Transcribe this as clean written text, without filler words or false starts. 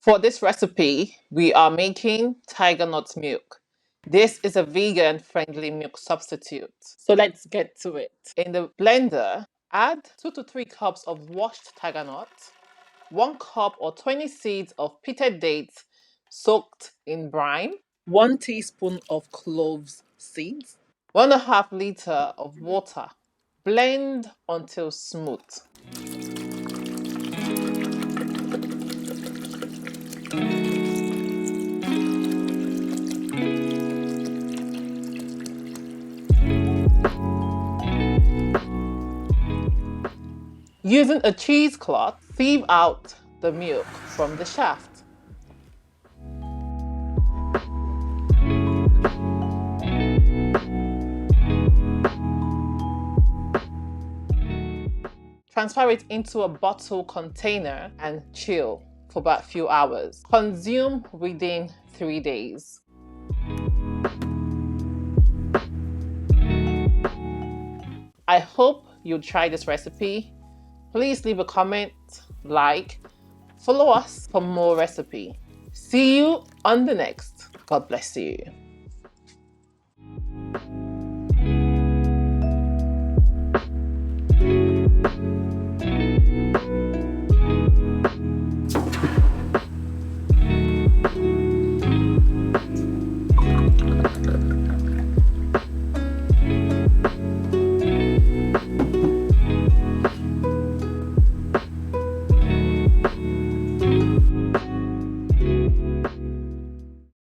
For this recipe, we are making Tigernut milk. This is a vegan-friendly milk substitute. So let's get to it. In the blender, add 2 to 3 cups of washed Tigernut, 1 cup or 20 seeds of pitted dates soaked in brine, 1 teaspoon of cloves seeds, 1.5 liter of water. Blend until smooth. Using a cheesecloth, sieve out the milk from the shaft. Transfer it into a bottle container and chill for about a few hours. Consume within 3 days. I hope you'll try this recipe. Please leave a comment, like, follow us for more recipe. See you on the next. God bless you.